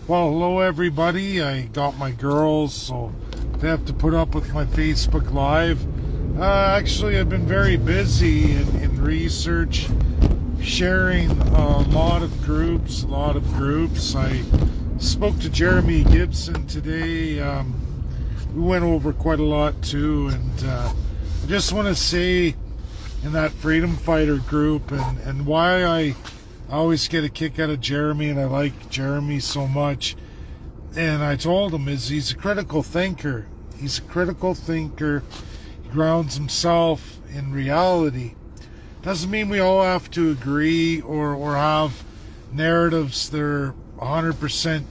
Well, hello everybody. I got my girls, so they have to put up with my Facebook Live. Actually, I've been very busy in research, sharing a lot of groups. I spoke to Jeremy Gibson today. We went over quite a lot too, and I just want to say in that freedom fighter group and why I always get a kick out of Jeremy, and I like Jeremy so much. And I told him he's a critical thinker. He's a critical thinker. He grounds himself in reality. Doesn't mean we all have to agree or have narratives that are 100%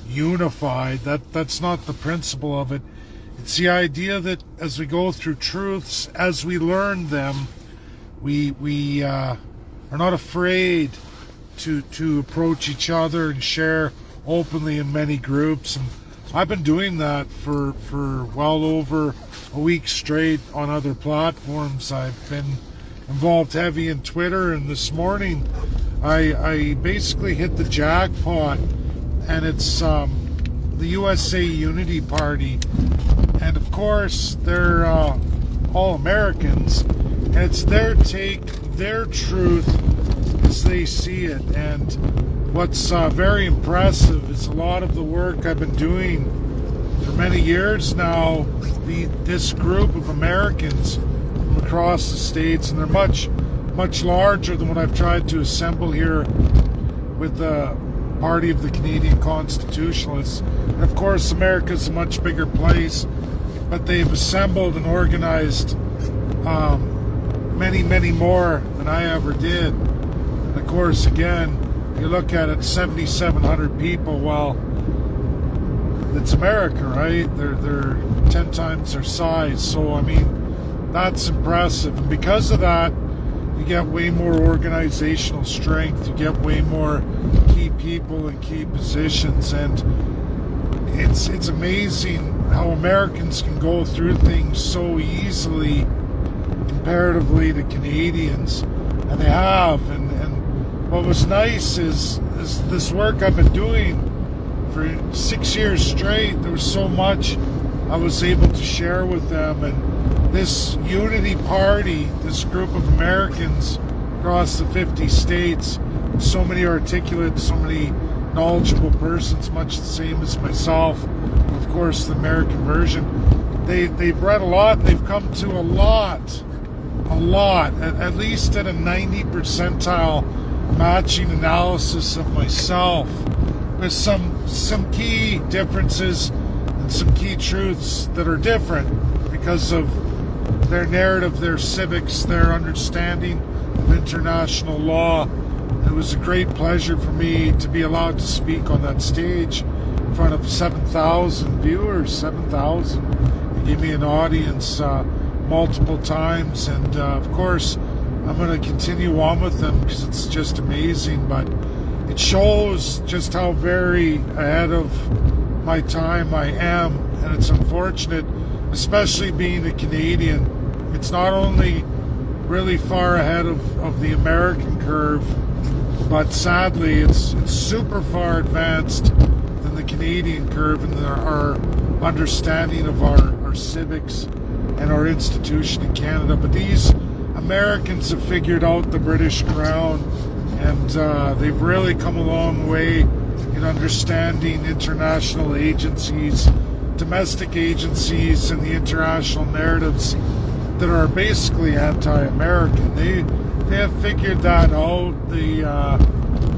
unified. That's not the principle of it. It's the idea that as we go through truths, as we learn them, we are not afraid to approach each other and share openly in many groups. And I've been doing that for well over a week straight on other platforms. I've been involved heavy in Twitter, and this morning I basically hit the jackpot, and it's the USA Unity Party, and of course they're all Americans, and it's their take, their truth as they see it. And what's very impressive is a lot of the work I've been doing for many years now. This group of Americans from across the states, and they're much larger than what I've tried to assemble here with the Party of the Canadian Constitutionalists. And of course, America's a much bigger place, but they've assembled and organized many more than I ever did. And of course, again, you look at it, 7,700 people. Well, it's America, right? They're 10 times their size. So I mean, that's impressive. And because of that, you get way more organizational strength. You get way more key people in key positions, and it's amazing how Americans can go through things so easily comparatively to Canadians, and they have. And what was nice is this work I've been doing for 6 years straight. There was so much I was able to share with them, and this Unity Party, this group of Americans across the 50 states, so many articulate, so many knowledgeable persons, much the same as myself, of course the American version. They've read a lot, they've come to a lot, at least at a 90 percentile matching analysis of myself, with some key differences and some key truths that are different because of their narrative, their civics, their understanding of international law. It was a great pleasure for me to be allowed to speak on that stage in front of 7,000 viewers. 7,000. They gave me an audience multiple times, and of course I'm going to continue on with them because it's just amazing. But it shows just how very ahead of my time I am, and it's unfortunate, especially being a Canadian. It's not only really far ahead of the American curve, but sadly it's super far advanced than the Canadian curve in our understanding of our civics and our institution in Canada. But these Americans have figured out the British Crown, and they've really come a long way in understanding international agencies, domestic agencies, and the international narratives that are basically anti-American. They have figured that out. They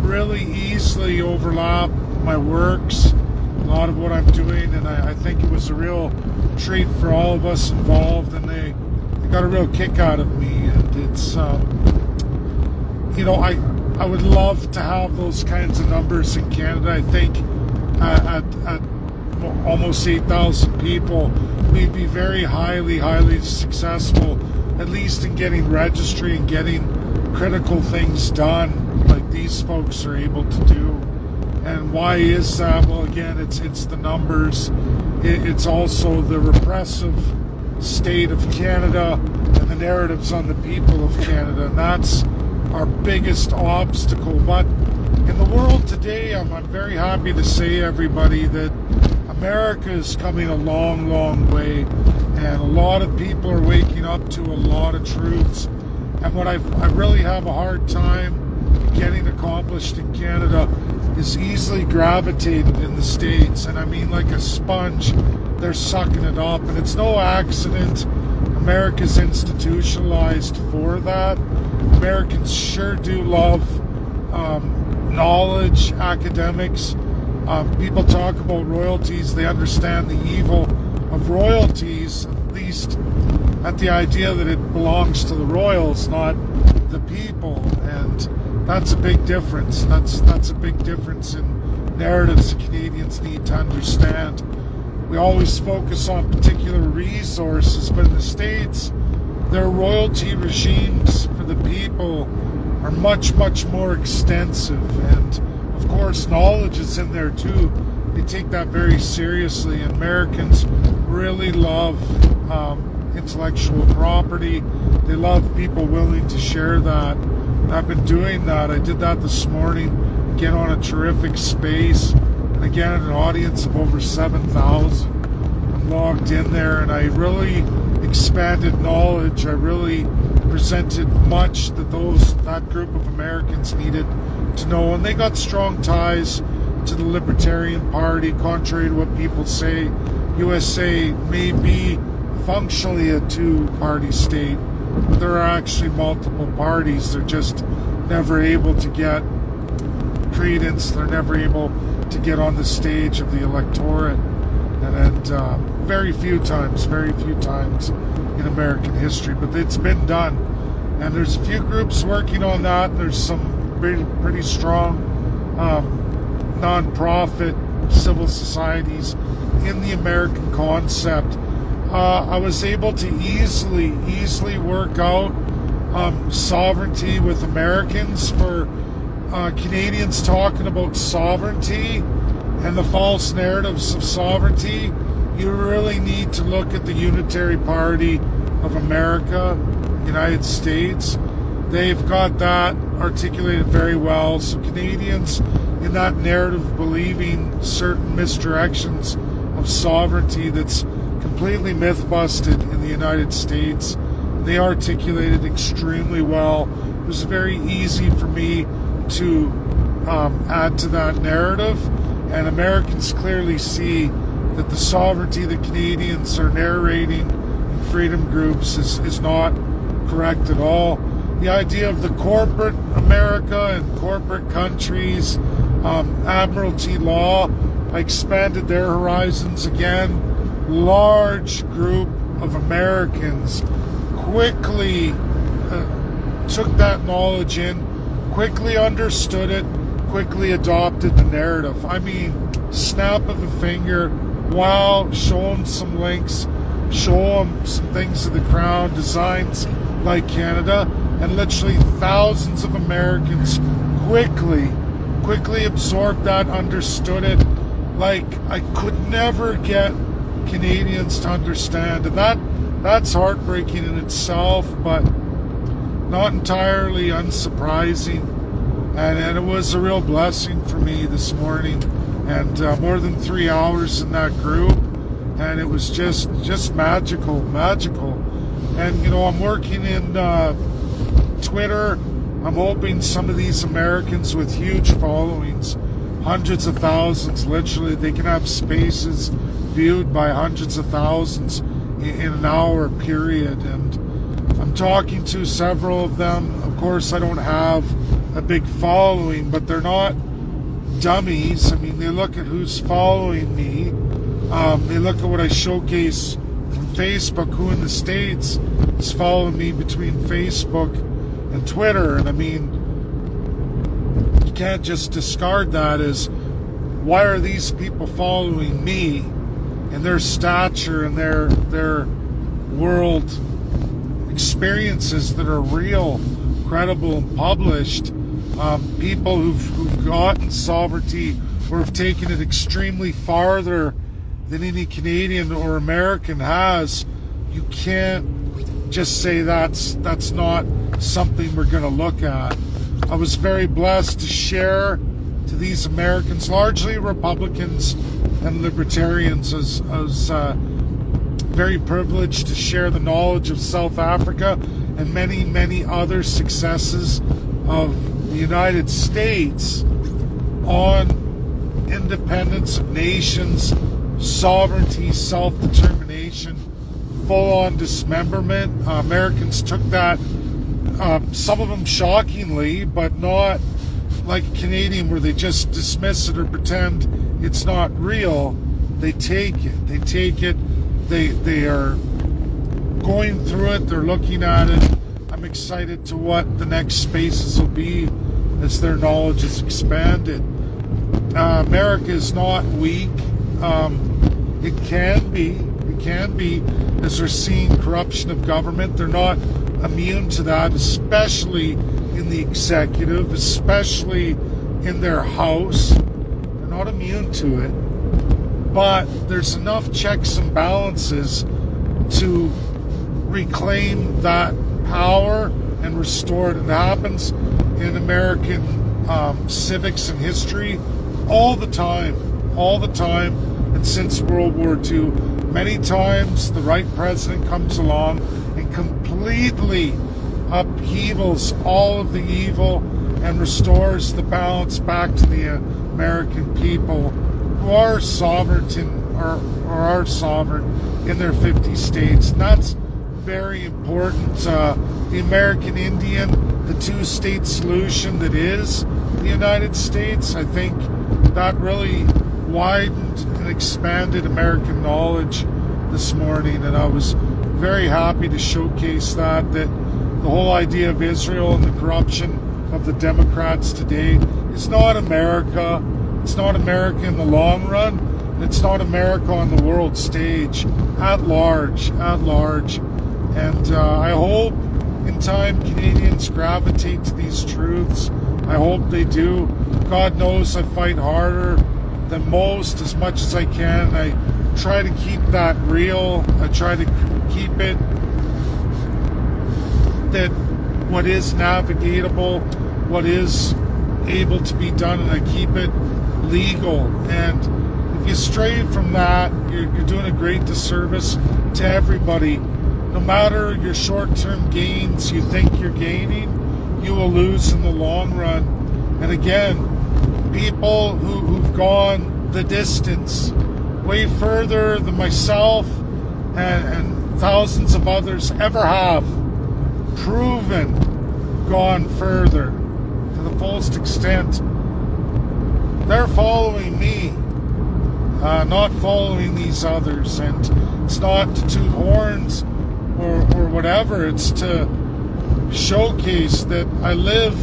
really easily overlap my works, a lot of what I'm doing, and I think it was a real treat for all of us involved, and they got a real kick out of me. And it's I would love to have those kinds of numbers in Canada. I think at almost 8,000 people, we'd be very highly successful, at least in getting registry and getting critical things done like these folks are able to do. And why is that? Well, again, it's the numbers. It's also the repressive state of Canada and the narratives on the people of Canada, and that's our biggest obstacle. But in the world today, I'm very happy to say, everybody, that America is coming a long, long way, and a lot of people are waking up to a lot of truths. And what I really have a hard time getting accomplished in Canada is easily gravitated in the States. And I mean, like a sponge, they're sucking it up. And it's no accident America's institutionalized for that. Americans sure do love knowledge, academics. People talk about royalties. They understand the evil of royalties, at least at the idea that it belongs to the royals, not the people. And that's a big difference. That's a big difference in narratives Canadians need to understand. We always focus on particular resources, but in the States, their royalty regimes for the people are much, much more extensive. And of course, knowledge is in there too. They take that very seriously. Americans really love intellectual property. They love people willing to share that. I've been doing that. I did that this morning, again on a terrific space, and again an audience of over 7,000. I'm logged in there, and I really expanded knowledge. I really presented much that that group of Americans needed to know, and they got strong ties to the Libertarian Party. Contrary to what people say, USA may be functionally a two-party state, but there are actually multiple parties. They're just never able to get credence. They're never able to get on the stage of the electorate. And very few times in American history, but it's been done. And there's a few groups working on that. There's some pretty strong non-profit civil societies in the American concept. I was able to easily work out sovereignty with Americans. For Canadians talking about sovereignty and the false narratives of sovereignty, you really need to look at the Unitary Party of America, United States. They've got that articulated very well. So Canadians in that narrative believing certain misdirections of sovereignty that's completely myth-busted in the United States, they articulated extremely well. It was very easy for me to add to that narrative, and Americans clearly see that the sovereignty that Canadians are narrating in freedom groups is not correct at all. The idea of the corporate America and corporate countries, Admiralty law, I expanded their horizons again. Large group of Americans quickly took that knowledge in, quickly understood it, quickly adopted the narrative. I mean, snap of a finger, wow, show them some links, show them some things of the Crown, designs like Canada, and literally thousands of Americans quickly absorbed that, understood it, like I could never get Canadians to understand. And that's heartbreaking in itself, but not entirely unsurprising. And it was a real blessing for me this morning, and more than 3 hours in that group, and it was just magical. And you know, I'm working in Twitter. I'm hoping some of these Americans with huge followings, hundreds of thousands, literally, they can have spaces viewed by hundreds of thousands in an hour period. And I'm talking to several of them. Of course, I don't have a big following, but they're not dummies. I mean, they look at who's following me. They look at what I showcase from Facebook, who in the States is following me between Facebook and Twitter. And I mean, you can't just discard that as, why are these people following me and their stature and their world experiences that are real, credible, and published. People who've gotten sovereignty or have taken it extremely farther than any Canadian or American has. You can't just say that's not something we're going to look at. I was very blessed to share to these Americans, largely Republicans and libertarians, as very privileged to share the knowledge of South Africa and many, many other successes of the United States on independence of nations, sovereignty, self-determination, full-on dismemberment. Americans took that, some of them shockingly, but not like a Canadian where they just dismiss it or pretend it's not real. They take it. They are going through it. They're looking at it. I'm excited to what the next spaces will be as their knowledge is expanded. America is not weak. It can be, as they're seeing corruption of government. They're not immune to that, especially in the executive, especially in their House. They're not immune to it. But there's enough checks and balances to reclaim that power and restore it. It happens in American civics and history all the time, and since World War II. Many times the right president comes along and completely upheavals all of the evil and restores the balance back to the American people who are sovereign or are sovereign in their 50 states. And that's very important. The American Indian, the two-state solution that is the United States, I think that really widened and expanded American knowledge this morning, and I was very happy to showcase that the whole idea of Israel and the corruption of the Democrats today is not America. It's not America in the long run, and it's not America on the world stage at large. And I hope in time Canadians gravitate to these truths. I hope they do. God knows I fight harder than most as much as I can. I try to keep that real. I try to keep it that what is navigatable, what is able to be done, and I keep it legal. And if you stray from that, you're doing a great disservice to everybody. No matter your short-term gains you think you're gaining, you will lose in the long run. And again, people who've gone the distance, way further than myself and thousands of others ever have, proven gone further to the fullest extent, they're following me, not following these others. And it's not to toot horns or whatever, it's to showcase that I live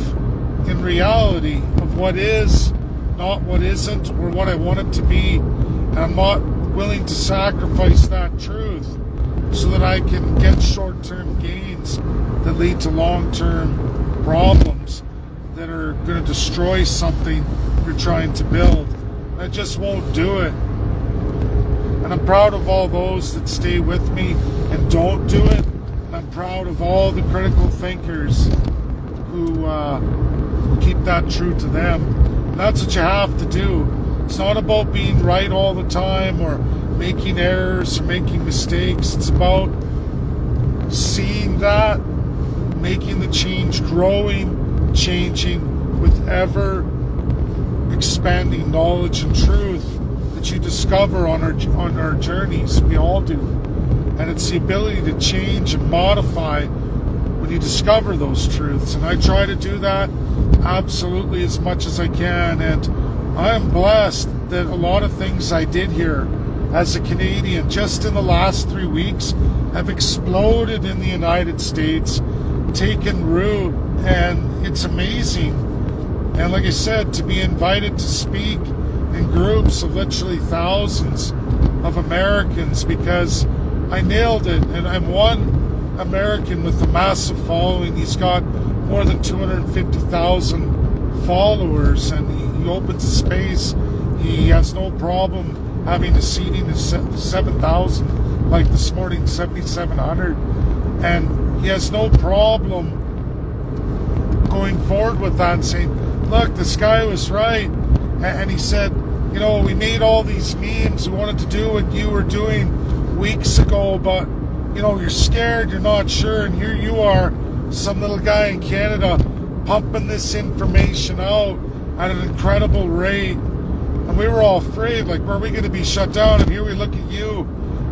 in reality of what is, not what isn't, or what I want it to be, and I'm not willing to sacrifice that truth so that I can get short-term gains that lead to long-term problems that are going to destroy something you're trying to build. I just won't do it. And I'm proud of all those that stay with me and don't do it. And I'm proud of all the critical thinkers who keep that true to them. And that's what you have to do. It's not about being right all the time or making errors or making mistakes. It's about seeing that, making the change, growing, changing with ever expanding knowledge and truth that you discover on our journeys. We all do. And it's the ability to change and modify when you discover those truths. And I try to do that absolutely as much as I can. And I am blessed that a lot of things I did here as a Canadian just in the last 3 weeks have exploded in the United States, taken root, and it's amazing. And like I said, to be invited to speak in groups of literally thousands of Americans, because I nailed it. And I'm one American with a massive following. He's got more than 250,000 followers, and he opens a space. He has no problem having a seating of 7,000, like this morning, 7,700. And he has no problem going forward with that and saying, look, this guy was right. And he said, you know, we made all these memes. We wanted to do what you were doing weeks ago, but, you know, you're scared, you're not sure, and here you are, some little guy in Canada, pumping this information out at an incredible rate. And we were all afraid, like, were we going to be shut down? And here we look at you,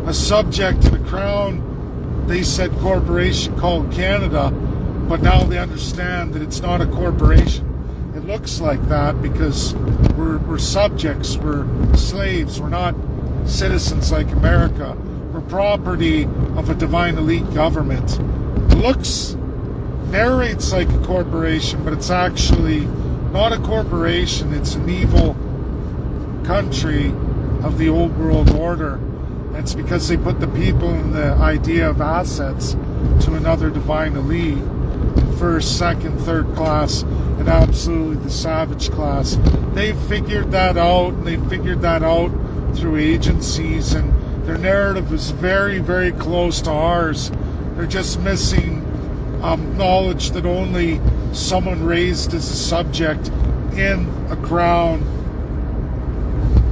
a subject in a crown, they said corporation called Canada, but now they understand that it's not a corporation. It looks like that because we're subjects, we're slaves, we're not citizens like America. We're property of a divine elite government. It narrates like a corporation, but it's actually not a corporation. It's an evil country of the old world order. And it's because they put the people in the idea of assets to another divine elite, first, second, third class, and absolutely the savage class. They've figured that out, and they've figured that out through agencies, and their narrative is very, very close to ours. They're just missing knowledge that only someone raised as a subject in a crown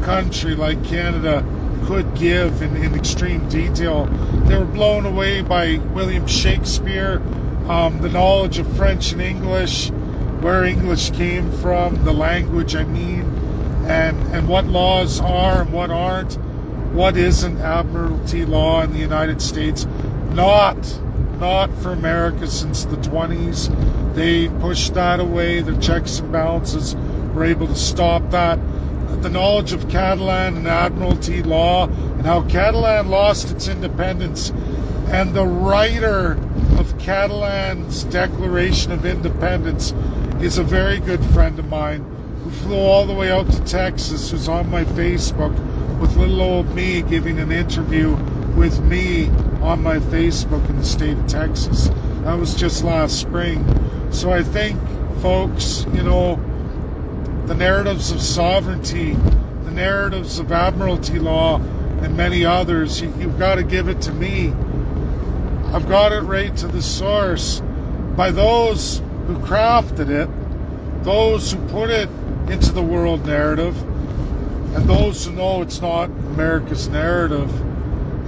country like Canada could give in extreme detail. They were blown away by William Shakespeare, the knowledge of French and English, where English came from, the language, I mean, and what laws are and what aren't, what isn't admiralty law in the United States. Not for America since the 20s. They pushed that away. Their checks and balances were able to stop that. The knowledge of Catalan and admiralty law and how Catalan lost its independence, and the writer of Catalan's Declaration of Independence is a very good friend of mine who flew all the way out to Texas, who's on my Facebook with little old me giving an interview with me on my Facebook in the state of Texas. That was just last spring. So I think, folks, you know, the narratives of sovereignty, the narratives of admiralty law, and many others, you've got to give it to me. I've got it right to the source by those who crafted it, those who put it into the world narrative, and those who know it's not America's narrative.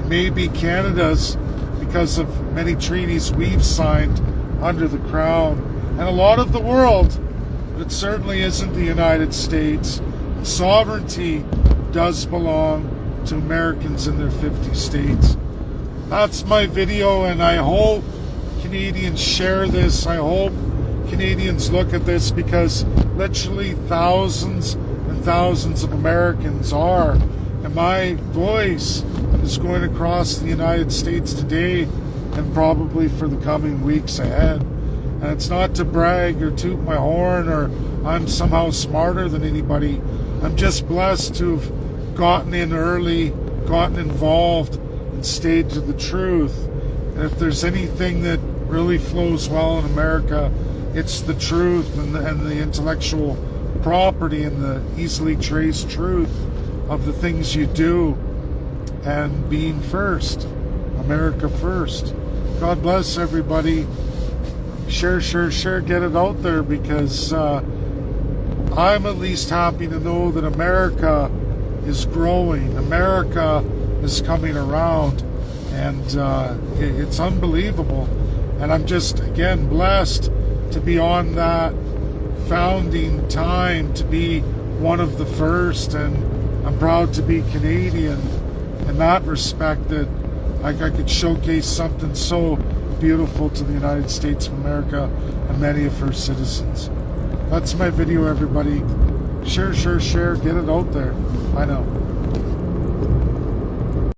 It may be Canada's because of many treaties we've signed under the crown, and a lot of the world, but it certainly isn't the United States. Sovereignty does belong to Americans in their 50 states. That's my video, and I hope Canadians share this. I hope Canadians look at this, because literally thousands and thousands of Americans are. And my voice is going across the United States today and probably for the coming weeks ahead. And it's not to brag or toot my horn or I'm somehow smarter than anybody. I'm just blessed to have gotten in early, gotten involved, and stayed to the truth. And if there's anything that really flows well in America, it's the truth and the intellectual property and the easily traced truth of the things you do, and being first, America first. God bless everybody. Share, get it out there, because I'm at least happy to know that America is growing. America is coming around, and it's unbelievable. And I'm just, again, blessed to be on that founding time, to be one of the first, and I'm proud to be Canadian in that respect, that I could showcase something so beautiful to the United States of America and many of her citizens. That's my video, everybody. Share, get it out there. Bye now.